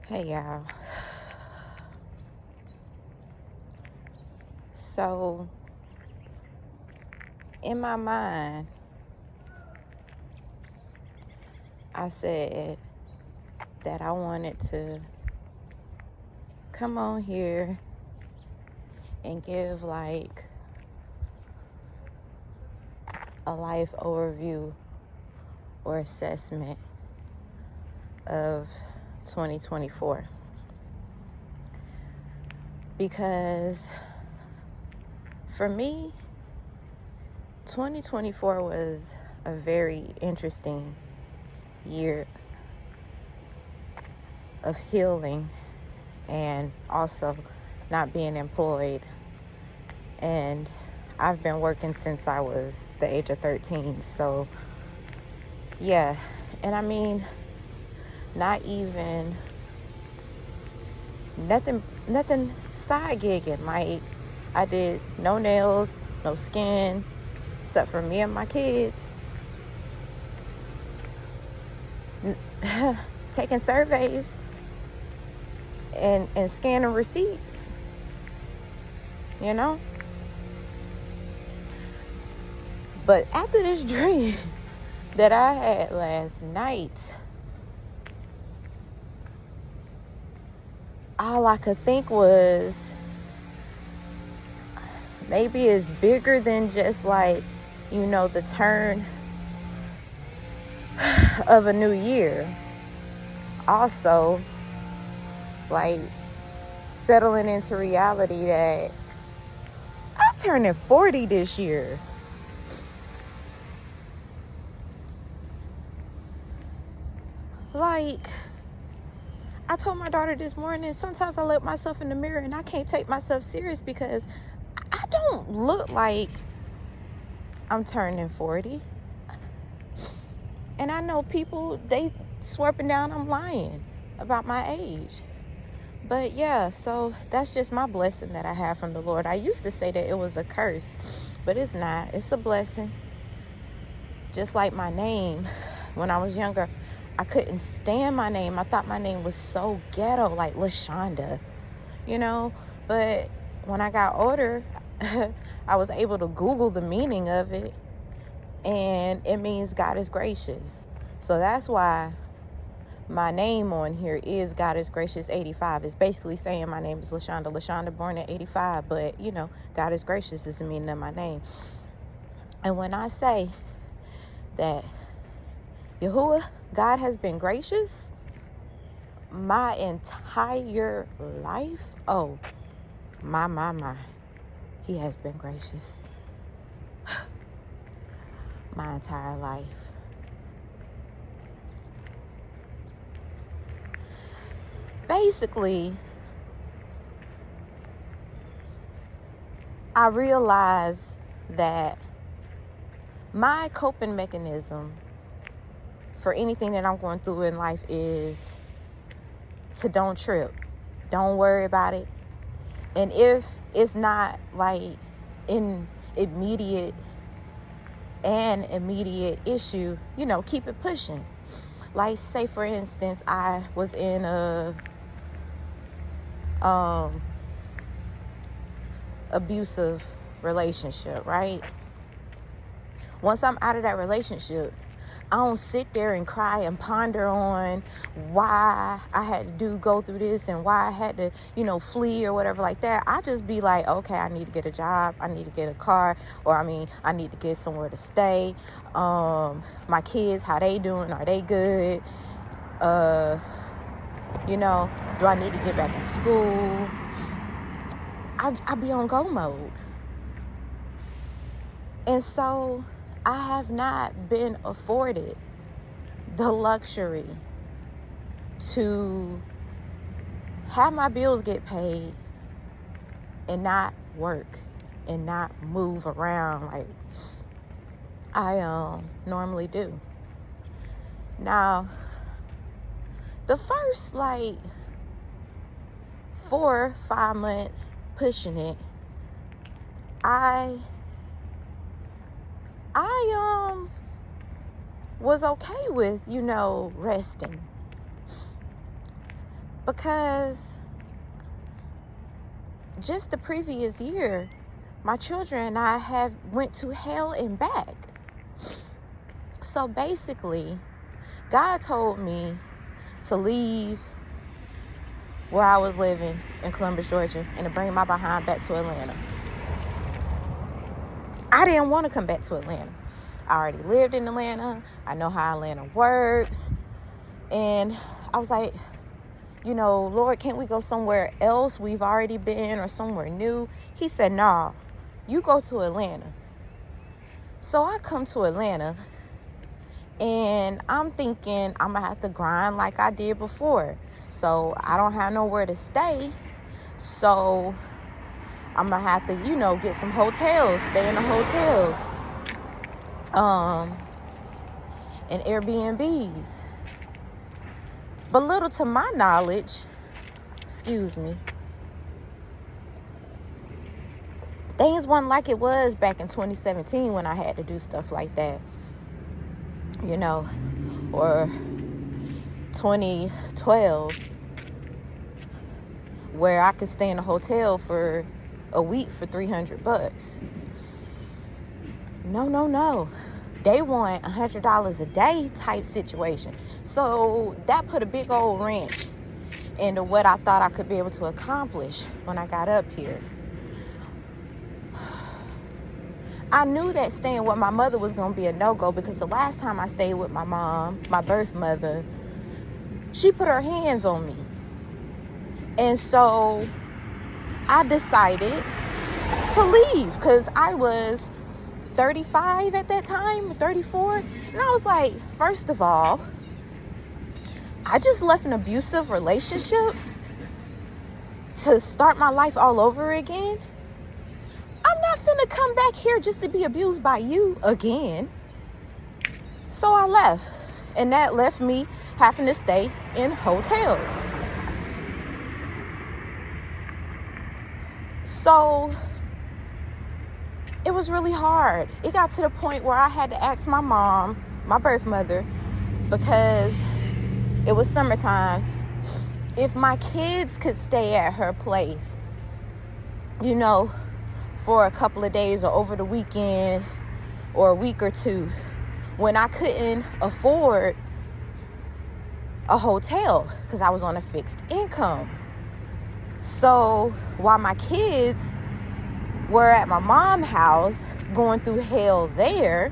Hey y'all. So, in my mind, I said that I wanted to come on here and give like a life overview or assessment of 2024. Because for me, 2024 was a very interesting year of healing and also not being employed. And I've been working since I was the age of 13. So, yeah. And I mean, not even nothing side gigging. Like, I did no nails, no skin, except for me and my kids. Taking surveys and scanning receipts, you know? But after this dream that I had last night, all I could think was maybe it's bigger than just like, the turn of a new year. Also, like settling into reality that I'm turning 40 this year. Like, I told my daughter this morning, sometimes I look myself in the mirror and I can't take myself serious because I don't look like I'm turning 40. And I know people, they swerping down I'm lying about my age. But yeah, so that's just my blessing that I have from the Lord. I used to say that it was a curse, but it's not. It's a blessing. Just like my name, when I was younger, I couldn't stand my name. I thought my name was so ghetto, like LaShonda, But when I got older, I was able to Google the meaning of it, and it means God is gracious. So that's why my name on here is God is Gracious 85. It's basically saying my name is LaShonda born in 85, but God is gracious is the meaning of my name. And when I say that Yahuwah, God has been gracious my entire life, oh my, he has been gracious my entire life. Basically, I realized that my coping mechanism for anything that I'm going through in life is to don't trip. Don't worry about it. And if it's not like an immediate issue, keep it pushing. Like, say for instance, I was in a abusive relationship, right? Once I'm out of that relationship, I don't sit there and cry and ponder on why I had to go through this and why I had to, flee or whatever like that. I just be like, okay, I need to get a job. I need to get a car, or I need to get somewhere to stay. My kids, how they doing? Are they good? Do I need to get back in school? I be on go mode. And so I have not been afforded the luxury to have my bills get paid and not work and not move around like I normally do. Now, the first 4-5 months pushing it, I was okay with, resting. because just the previous year, my children and I have went to hell and back. So basically, God told me to leave where I was living in Columbus, Georgia, and to bring my behind back to Atlanta. I didn't want to come back to Atlanta. I already lived in Atlanta. I know how Atlanta works. And I was like, Lord, can't we go somewhere else we've already been, or somewhere new? He said, nah, you go to Atlanta. So I come to Atlanta, and I'm thinking I'm going to have to grind like I did before. So I don't have nowhere to stay. So I'm going to have to, get some hotels, stay in the hotels, and Airbnbs. But little to my knowledge, things weren't like it was back in 2017 when I had to do stuff like that, or 2012, where I could stay in a hotel for a week for $300. No. They want $100 a day type situation. So that put a big old wrench into what I thought I could be able to accomplish when I got up here. I knew that staying with my mother was going to be a no-go, because the last time I stayed with my mom, my birth mother, she put her hands on me. And so I decided to leave, because I was 35 at that time, 34. And I was like, first of all, I just left an abusive relationship to start my life all over again. I'm not finna come back here just to be abused by you again. So I left. And that left me having to stay in hotels. So it was really hard. It got to the point where I had to ask my mom, my birth mother, because it was summertime, if my kids could stay at her place, for a couple of days or over the weekend or a week or two, when I couldn't afford a hotel because I was on a fixed income. So while my kids were at my mom's house going through hell there,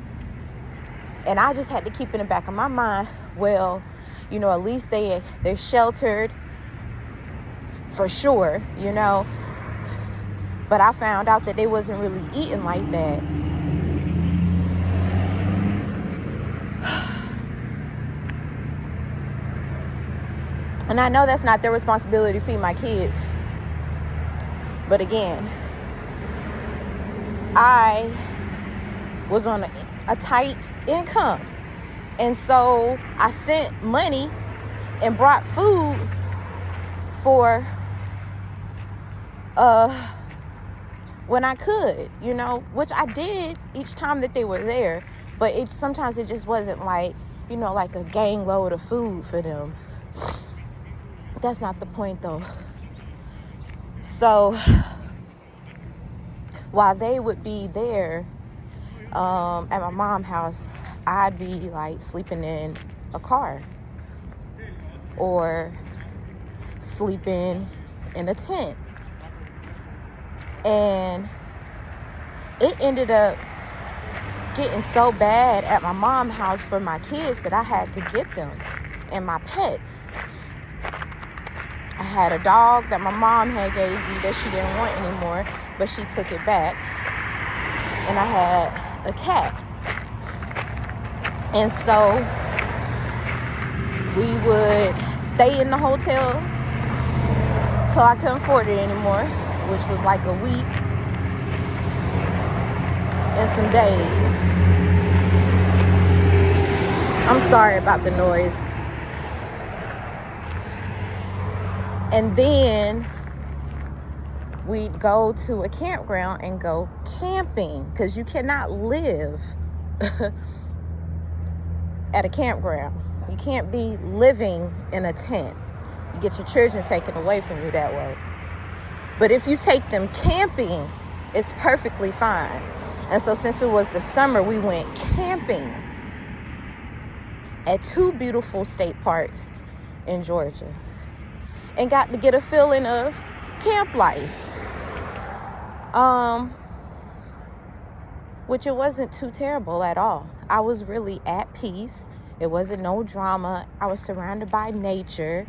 and I just had to keep in the back of my mind, well, at least they're sheltered for sure, but I found out that they wasn't really eating like that. And I know that's not their responsibility to feed my kids, but again, I was on a tight income. And so I sent money and brought food for when I could, which I did each time that they were there. But sometimes it just wasn't like, like a gang load of food for them. That's not the point though. So while they would be there at my mom's house, I'd be like sleeping in a car or sleeping in a tent. And it ended up getting so bad at my mom's house for my kids that I had to get them and my pets. I had a dog that my mom had gave me that she didn't want anymore, but she took it back. And I had a cat. And so we would stay in the hotel till I couldn't afford it anymore, which was like a week and some days. I'm sorry about the noise. And then we'd go to a campground and go camping, because you cannot live at a campground. You can't be living in a tent You get your children taken away from you that way. But if you take them camping, it's perfectly fine. And so since it was the summer, we went camping at 2 beautiful state parks in Georgia and got to get a feeling of camp life. Which it wasn't too terrible at all. I was really at peace. It wasn't no drama. I was surrounded by nature.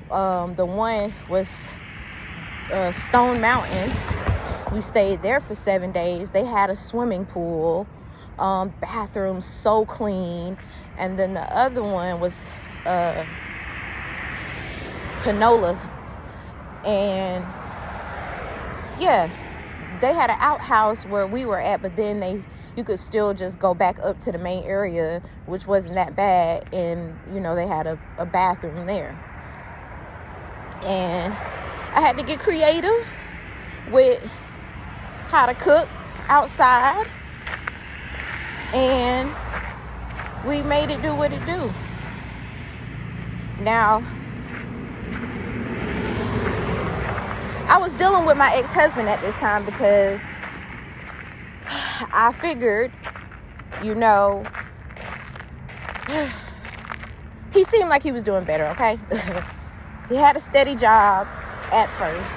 The one was Stone Mountain. We stayed there for 7 days. They had a swimming pool, bathrooms so clean. And then the other one was Panola. And yeah, they had an outhouse where we were at, but then you could still just go back up to the main area, which wasn't that bad. And, they had a bathroom there. And I had to get creative with how to cook outside. And we made it do what it do. Now, I was dealing with my ex-husband at this time because I figured, he seemed like he was doing better, okay? He had a steady job at first,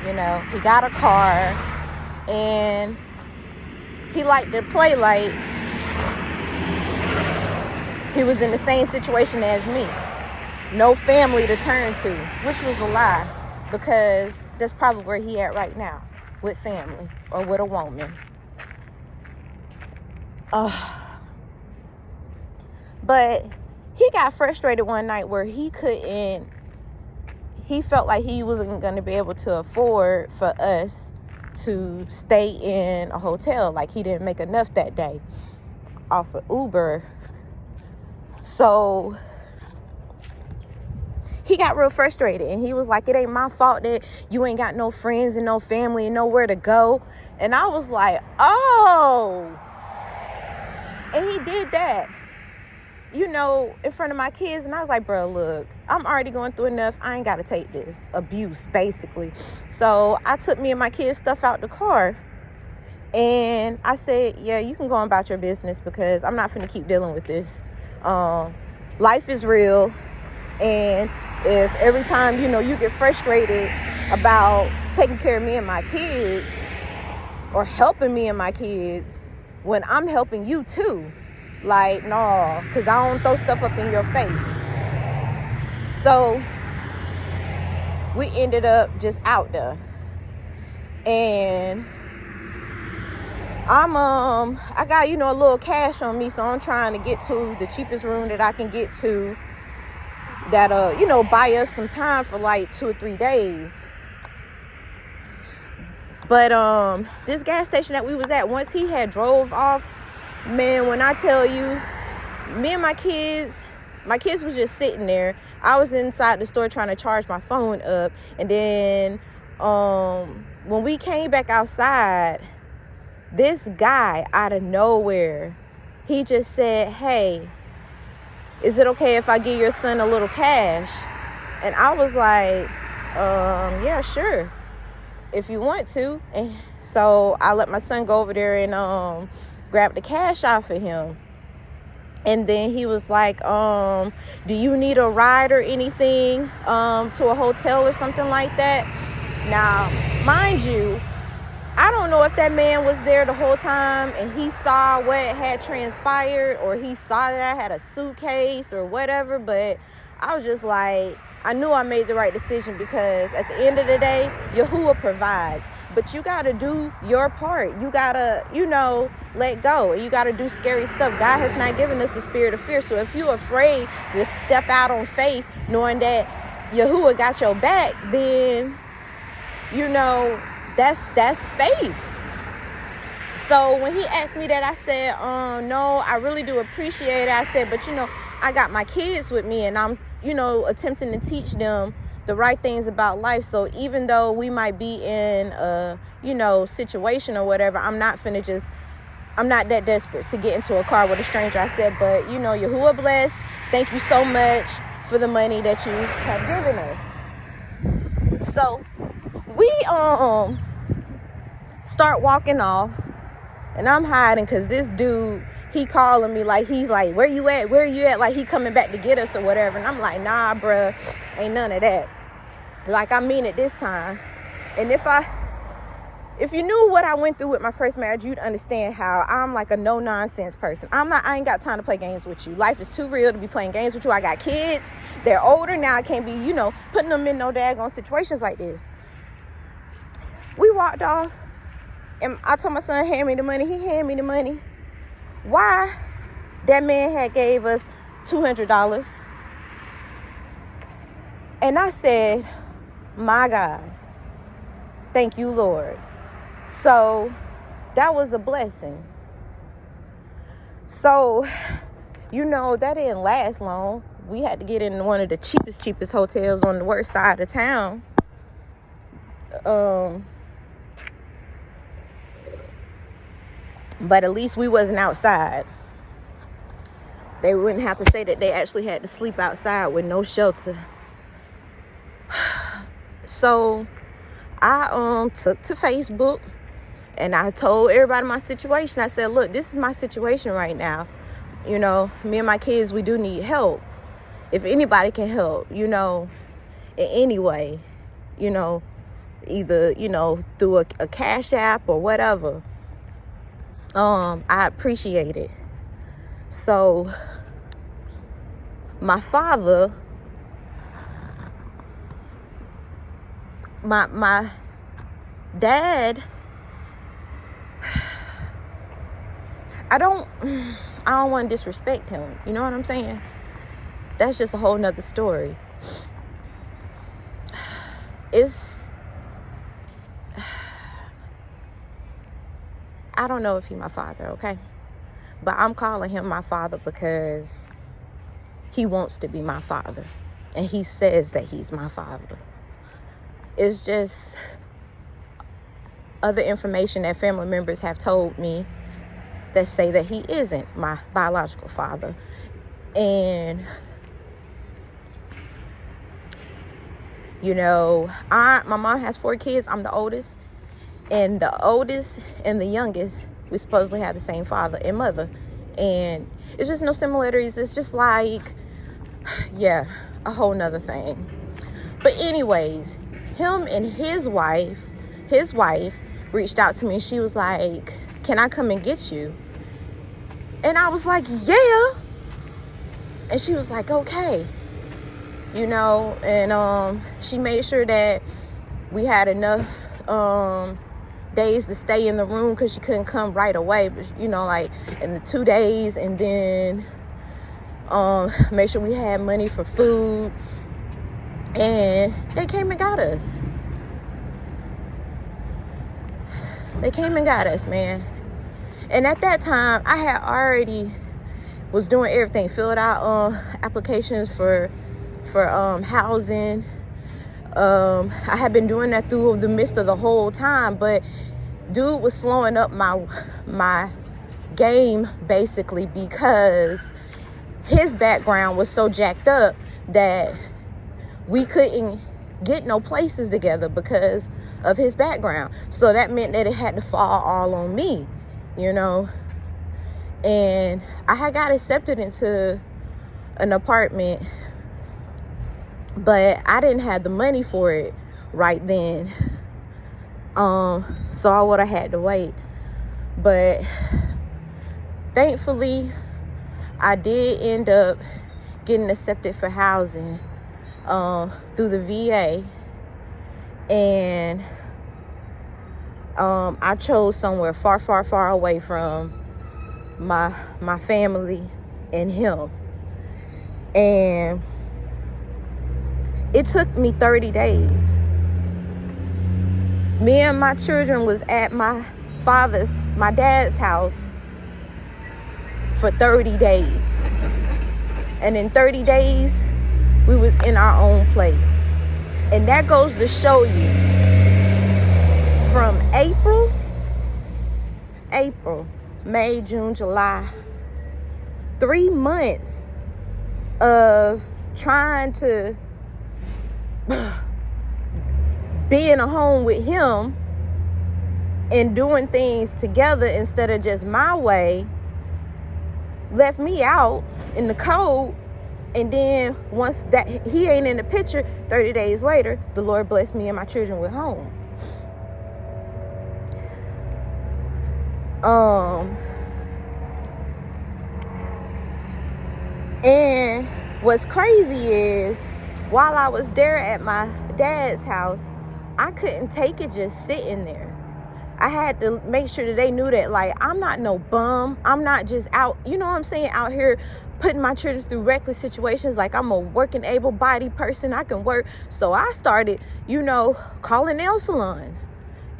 he got a car, and he liked to play like he was in the same situation as me. No family to turn to, which was a lie. Because that's probably where he at right now, with family or with a woman. But he got frustrated one night where he felt like he wasn't going to be able to afford for us to stay in a hotel. Like he didn't make enough that day off of Uber. So he got real frustrated, and he was like, it ain't my fault that you ain't got no friends and no family and nowhere to go. And I was like, oh. And he did that, in front of my kids. And I was like, bro, look, I'm already going through enough. I ain't got to take this abuse, basically. So I took me and my kids' stuff out the car. And I said, yeah, you can go on about your business because I'm not finna keep dealing with this. Life is real. And if every time, you get frustrated about taking care of me and my kids or helping me and my kids when I'm helping you too, like, no, because I don't throw stuff up in your face. So we ended up just out there. And I got, a little cash on me, so I'm trying to get to the cheapest room that I can get to that buy us some time for like 2 or 3 days. But this gas station that we was at, once he had drove off, man, when I tell you, me and my kids was just sitting there. I was inside the store trying to charge my phone up, and then when we came back outside, this guy out of nowhere, he just said, hey, is it okay if I give your son a little cash? And I was like, yeah, sure, if you want to. And so I let my son go over there and grab the cash off of him. And then he was like, do you need a ride or anything to a hotel or something like that? Now, mind you, I don't know if that man was there the whole time and he saw what had transpired, or he saw that I had a suitcase or whatever, but I was just like, I knew I made the right decision, because at the end of the day, Yahuwah provides. But you got to do your part. You got to, let go. And you got to do scary stuff. God has not given us the spirit of fear. So if you're afraid to step out on faith, knowing that Yahuwah got your back, then, that's faith. So when he asked me that, I said, no, I really do appreciate it. I said, but I got my kids with me, and I'm, attempting to teach them the right things about life. So even though we might be in a, situation or whatever, I'm not that desperate to get into a car with a stranger. I said, but Yahuwah bless. Thank you so much for the money that you have given us. So we start walking off, and I'm hiding because this dude, he calling me like, he's like, where you at, like he coming back to get us or whatever. And I'm like, nah, bruh, ain't none of that. Like, I mean it this time. And if you knew what I went through with my first marriage, you'd understand how I'm like a no nonsense person. I ain't got time to play games with you. Life is too real to be playing games with you. I got kids. They're older now. I can't be, putting them in no daggone situations like this. We walked off, and I told my son, hand me the money. He handed me the money. Why? That man had gave us $200. And I said, my God, thank you, Lord. So that was a blessing. So, that didn't last long. We had to get in one of the cheapest hotels on the worst side of town. But at least we wasn't outside. They wouldn't have to say that they actually had to sleep outside with no shelter. So I took to Facebook, and I told everybody my situation. I said, look, this is my situation right now. Me and my kids, we do need help. If anybody can help, in any way, either, through a Cash App or whatever, I appreciate it. So my father, my dad, I don't want to disrespect him. You know what I'm saying? That's just a whole nother story. I don't know if he's my father, okay? But I'm calling him my father because he wants to be my father. And he says that he's my father. It's just other information that family members have told me that say that he isn't my biological father. And my mom has 4 kids. I'm the oldest. And the oldest and the youngest, we supposedly have the same father and mother. And it's just no similarities. It's just like, a whole nother thing. But anyways, him and his wife reached out to me. She was like, can I come and get you? And I was like, yeah. And she was like, okay. And she made sure that we had enough days to stay in the room, because she couldn't come right away, but like in the 2 days, and then make sure we had money for food. And they came and got us. They came and got us, man. And at that time, I had already was doing everything, filled out applications for housing. I had been doing that through the midst of the whole time, but dude was slowing up my game, basically, because his background was so jacked up that we couldn't get no places together because of his background. So that meant that it had to fall all on me, and I had got accepted into an apartment, but I didn't have the money for it right then. So I would have had to wait. But thankfully, I did end up getting accepted for housing through the VA. And I chose somewhere far, far, far away from my family and him. And it took me 30 days. Me and my children was at my dad's house for 30 days. And in 30 days, we was in our own place. And that goes to show you, from April, May, June, July, 3 months of trying to be in a home with him and doing things together instead of just my way left me out in the cold. And then once that he ain't in the picture, 30 days later, the Lord blessed me and my children with home. And what's crazy is, while I was there at my dad's house, I couldn't take it just sitting there. I had to make sure that they knew that, like, I'm not no bum. I'm not just out, you know what I'm saying, out here putting my children through reckless situations. Like, I'm a working, able-bodied person. I can work. So I started, calling nail salons.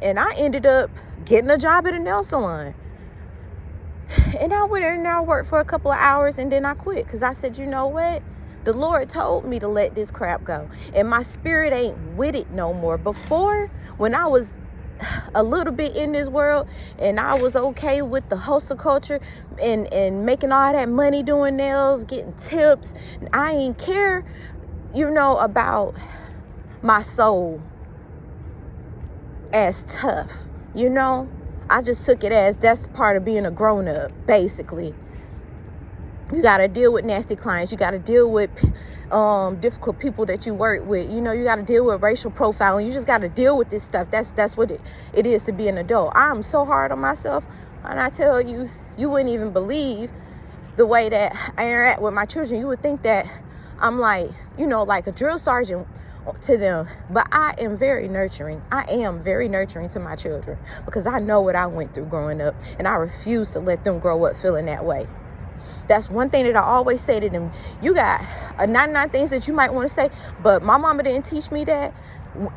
And I ended up getting a job at a nail salon. And I went in there and I worked for a couple of hours, and then I quit because I said, you know what? The Lord told me to let this crap go. And my spirit ain't with it no more. Before, when I was a little bit in this world and I was okay with the hustle culture and making all that money doing nails, getting tips, I ain't care, about my soul as tough. I just took it as that's part of being a grown-up, basically. You got to deal with nasty clients. You got to deal with difficult people that you work with. You got to deal with racial profiling. You just got to deal with this stuff. That's what it is to be an adult. I'm so hard on myself. And I tell you, you wouldn't even believe the way that I interact with my children. You would think that I'm like, like a drill sergeant to them. But I am very nurturing. I am very nurturing to my children because I know what I went through growing up, and I refuse to let them grow up feeling that way. That's one thing that I always say to them. You got 99 things that you might want to say, but my mama didn't teach me that.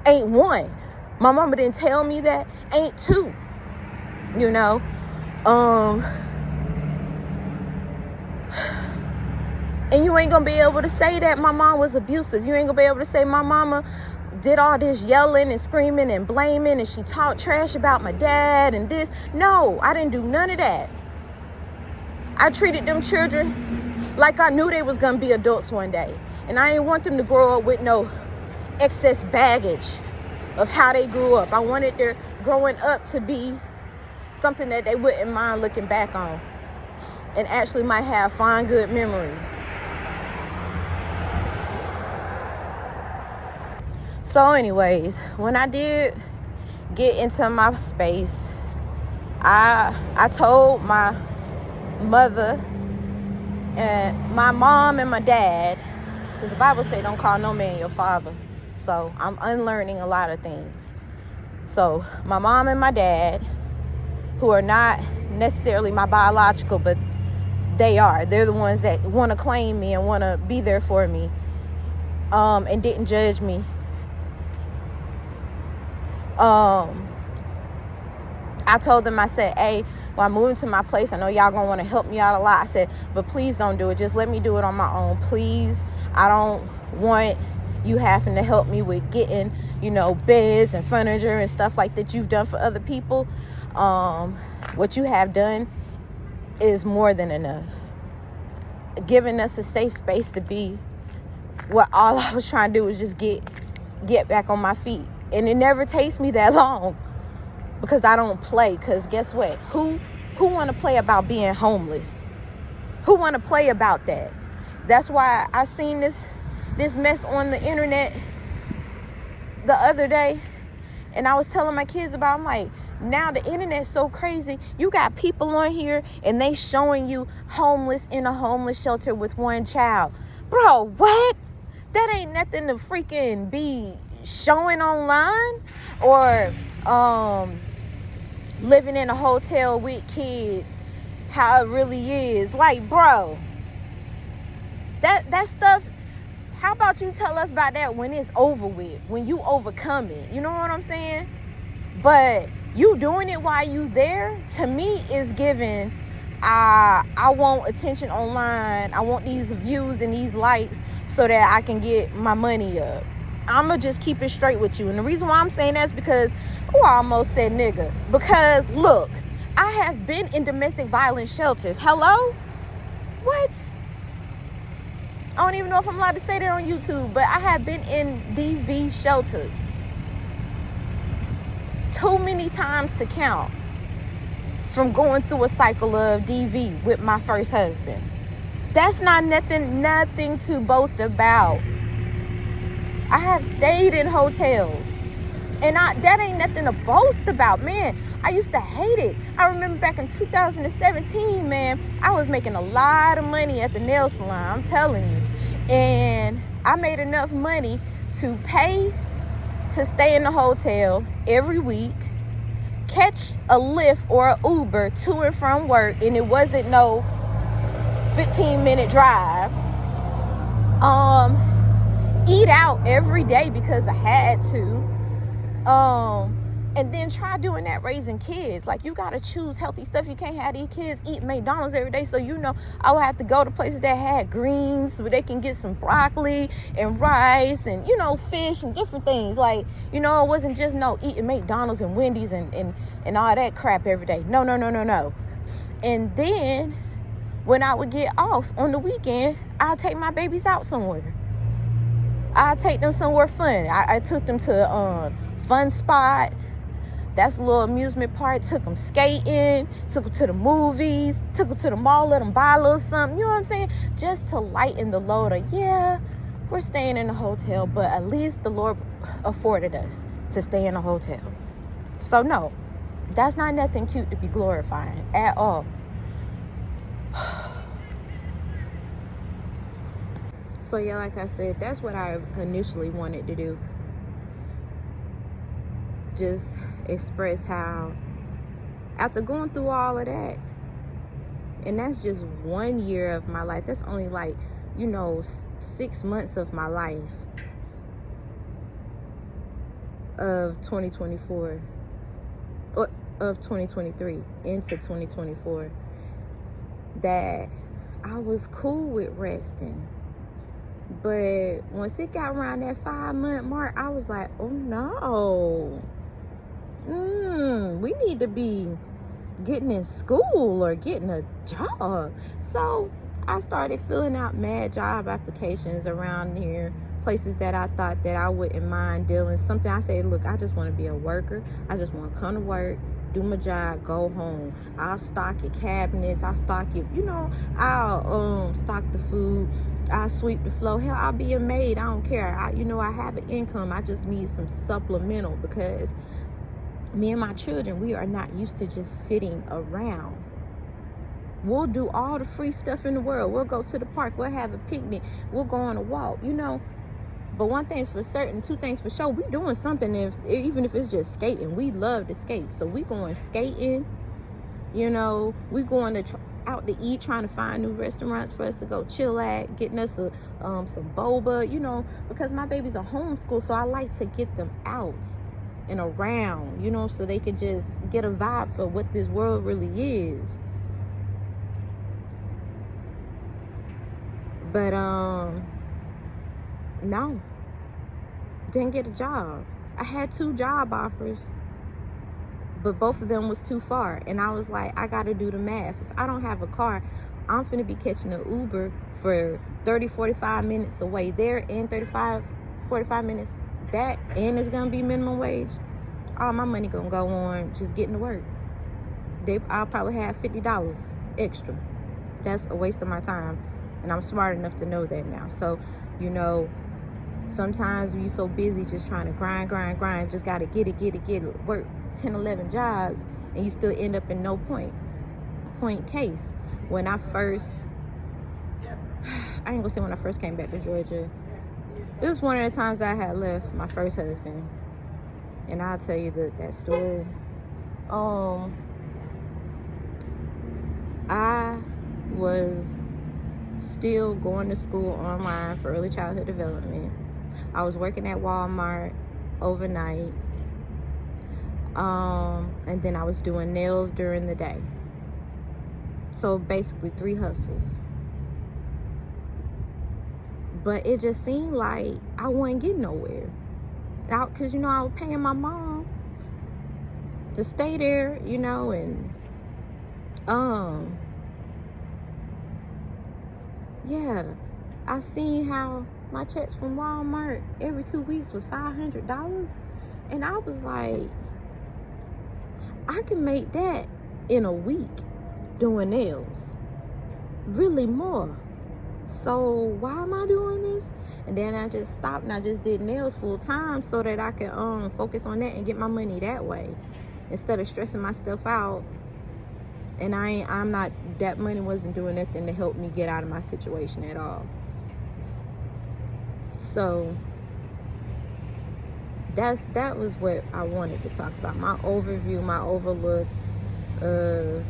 Ain't one. My mama didn't tell me that. Ain't two. And you ain't gonna be able to say that my mom was abusive. You ain't gonna be able to say my mama did all this yelling and screaming and blaming, and she talked trash about my dad and this. No, I didn't do none of that. I treated them children like I knew they was gonna be adults one day. And I didn't want them to grow up with no excess baggage of how they grew up. I wanted their growing up to be something that they wouldn't mind looking back on and actually might have fond, good memories. So anyways, when I did get into my space, I told my mother and my mom and my dad, because the Bible says don't call no man your father. So I'm unlearning a lot of things. So my mom and my dad, who are not necessarily my biological, but they're the ones that want to claim me and want to be there for me, and didn't judge me. I told them, I said, hey, when I'm moving to my place, I know y'all gonna want to help me out a lot. I said, but please don't do it. Just let me do it on my own, please. I don't want you having to help me with getting, beds and furniture and stuff like that you've done for other people. What you have done is more than enough. Giving us a safe space to be. What all I was trying to do was just get back on my feet. And it never takes me that long because I don't play. Because guess what? Who want to play about being homeless? Who want to play about that? That's why I seen this mess on the internet the other day. And I was telling my kids about, I'm like, now the internet's so crazy. You got people on here and they showing you homeless in a homeless shelter with one child. Bro, what? That ain't nothing to freaking be showing online, or living in a hotel with kids, how it really is. Like, bro, that stuff, how about you tell us about that when it's over with, when you overcome it? You know what I'm saying? But you doing it while you there, to me, is giving, I want attention online. I want these views and these likes so that I can get my money up. I'm going to just keep it straight with you. And the reason why I'm saying that is because, I almost said nigga. Because, look, I have been in domestic violence shelters. Hello? What? I don't even know if I'm allowed to say that on YouTube, but I have been in DV shelters too many times to count from going through a cycle of DV with my first husband. That's not nothing to boast about. I have stayed in hotels, and that ain't nothing to boast about, man. I used to hate it. I remember back in 2017, man, I was making a lot of money at the nail salon, I'm telling you. And I made enough money to pay to stay in the hotel every week, catch a Lyft or an Uber to and from work, and it wasn't no 15-minute drive. Eat out every day because I had to. And then try doing that raising kids. Like, you gotta choose healthy stuff. You can't have these kids eat McDonald's every day. So, I would have to go to places that had greens where they can get some broccoli and rice and, fish and different things. Like, it wasn't just eating McDonald's and Wendy's and all that crap every day. No. And then when I would get off on the weekend, I'll take my babies out somewhere. I'll take them somewhere fun. I took them to Fun Spot. That's a little amusement park. Took them skating. Took them to the movies. Took them to the mall. Let them buy a little something. You know what I'm saying? Just to lighten the load of, we're staying in a hotel, but at least the Lord afforded us to stay in a hotel. So no, that's not nothing cute to be glorifying at all. So yeah, like I said, that's what I initially wanted to do. Just express how, after going through all of that, and that's just 1 year of my life. That's only 6 months of my life of 2024, or of 2023 into 2024, that I was cool with resting. But once it got around that 5-month mark, I was like, oh no, we need to be getting in school or getting a job. So I started filling out mad job applications around here, places that I thought that I wouldn't mind dealing. Something I say, look, I just want to be a worker. I just want to come to work, do my job, go home. I'll stock your cabinets. I'll stock it, I'll stock the food. I'll sweep the floor. Hell, I'll be a maid. I don't care. I have an income. I just need some supplemental, because me and my children, we are not used to just sitting around. We'll do all the free stuff in the world. We'll go to the park. We'll have a picnic. We'll go on a walk, But one thing's for certain, two things for sure. We doing something, even if it's just skating. We love to skate. So we going skating, we going out to eat, trying to find new restaurants for us to go chill at, getting us some boba, because my babies are homeschooled. So I like to get them out and around, so they could just get a vibe for what this world really is. But no, didn't get a job. I had 2 job offers, but both of them was too far. And I was like, I gotta do the math. If I don't have a car, I'm finna be catching an Uber for 30-45 minutes away there and 35-45 minutes back, and it's gonna be minimum wage. All my money gonna go on just getting to work. I'll probably have $50 extra. That's a waste of my time, and I'm smart enough to know that now. So sometimes you're so busy just trying to grind, just gotta get it, work 10, 11 jobs, and you still end up in no point case. When I ain't gonna say when I first came back to Georgia, it was one of the times that I had left my first husband, and I'll tell you that story. I was still going to school online for early childhood development. I was working at Walmart overnight, and then I was doing nails during the day. So basically 3 hustles. But it just seemed like I wasn't getting nowhere. Because, I was paying my mom to stay there, and yeah. I seen how my checks from Walmart every 2 weeks was $500. And I was like, I can make that in a week doing nails. Really more. So why am I doing this? And then I just stopped and I just did nails full time so that I could focus on that and get my money that way, instead of stressing myself out. And that money wasn't doing nothing to help me get out of my situation at all. So that was what I wanted to talk about. My overview, my overlook of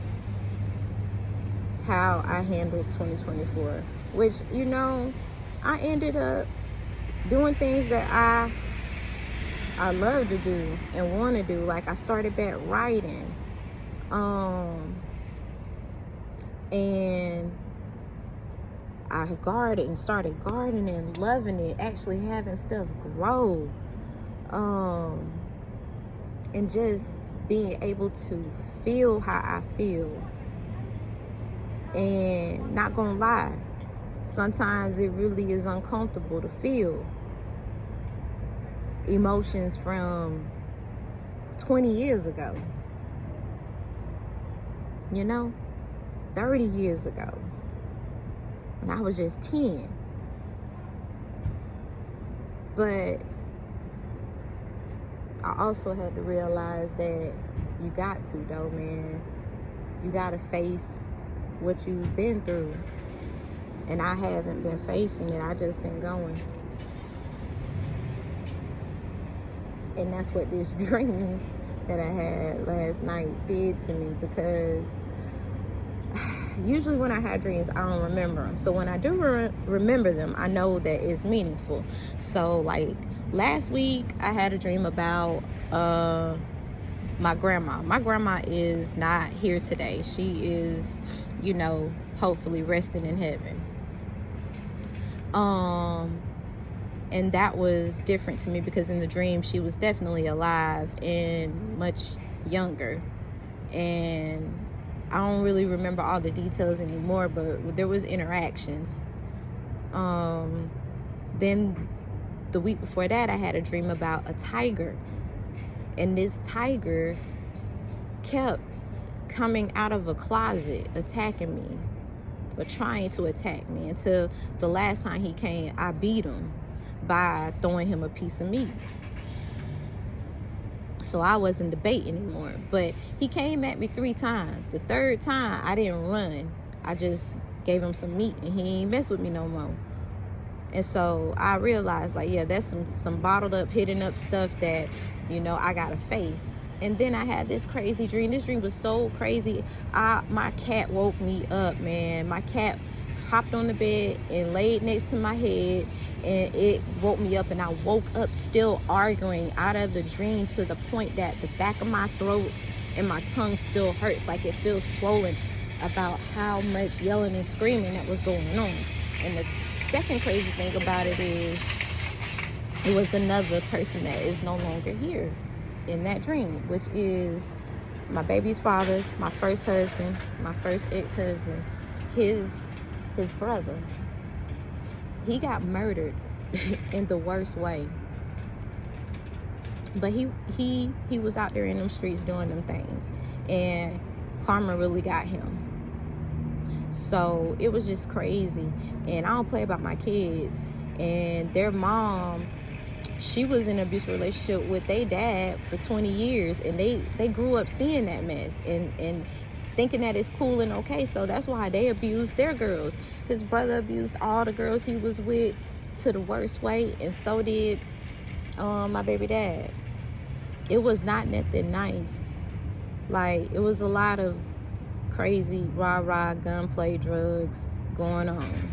how I handled 2024, which, I ended up doing things that I love to do and want to do. Like, I started back writing, and I started gardening, loving it, actually having stuff grow, and just being able to feel how I feel. And not gonna lie, sometimes it really is uncomfortable to feel emotions from 20 years ago, 30 years ago, and I was just 10. But I also had to realize that you got to, though, man. You got to face what you've been through. And I haven't been facing it. I just been going. And that's what this dream that I had last night did to me, because usually when I have dreams, I don't remember them. So when I do remember them, I know that it's meaningful. So like last week, I had a dream about my grandma. My grandma is not here today. She is, hopefully resting in heaven. And that was different to me, because in the dream, she was definitely alive and much younger. And I don't really remember all the details anymore, but there was interactions. Then the week before that, I had a dream about a tiger. And this tiger kept coming out of a closet, attacking me, or trying to attack me, until the last time he came, I beat him by throwing him a piece of meat. So I wasn't debating anymore. But he came at me 3 times. The third time, I didn't run. I just gave him some meat, and he ain't mess with me no more. And so I realized, that's some bottled up, hidden up stuff that, I gotta face. And then I had this crazy dream. This dream was so crazy. My cat woke me up, man. My cat hopped on the bed and laid next to my head, and it woke me up, and I woke up still arguing out of the dream, to the point that the back of my throat and my tongue still hurts, like it feels swollen, about how much yelling and screaming that was going on. And the second crazy thing about it is, it was another person that is no longer here in that dream, which is my baby's father, my first husband, my first ex-husband, his brother. He got murdered in the worst way. But he was out there in them streets doing them things, and karma really got him. So it was just crazy. And I don't play about my kids. And their mom, she was in an abusive relationship with their dad for 20 years. And they grew up seeing that mess and thinking that it's cool and okay. So that's why they abused their girls. His brother abused all the girls he was with to the worst way. And so did my baby dad. It was not nothing nice. Like, it was a lot of crazy rah-rah gunplay drugs going on.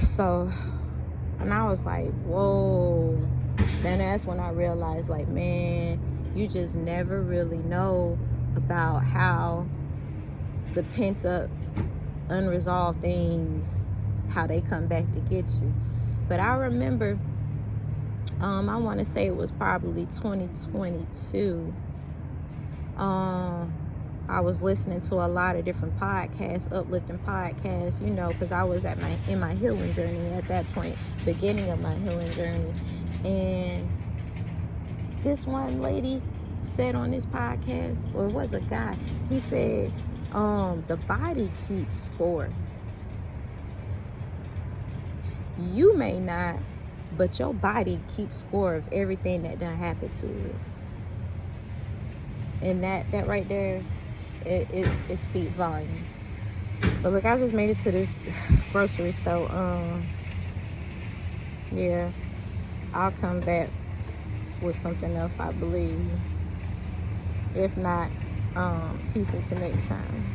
So, and I was like, whoa. Then that's when I realized, like, man, you just never really know about how the pent up, unresolved things, how they come back to get you. But I remember, I want to say it was probably 2022. I was listening to a lot of different podcasts, uplifting podcasts, you know, because I was in my healing journey at that point, beginning of my healing journey. And this one lady said on this podcast, or it was a guy, he said, the body keeps score. You may not, but your body keeps score of everything that done happened to it. And that right there, it speaks volumes. But look, I just made it to this grocery store. Yeah, I'll come back with something else, I believe. If not, peace until next time.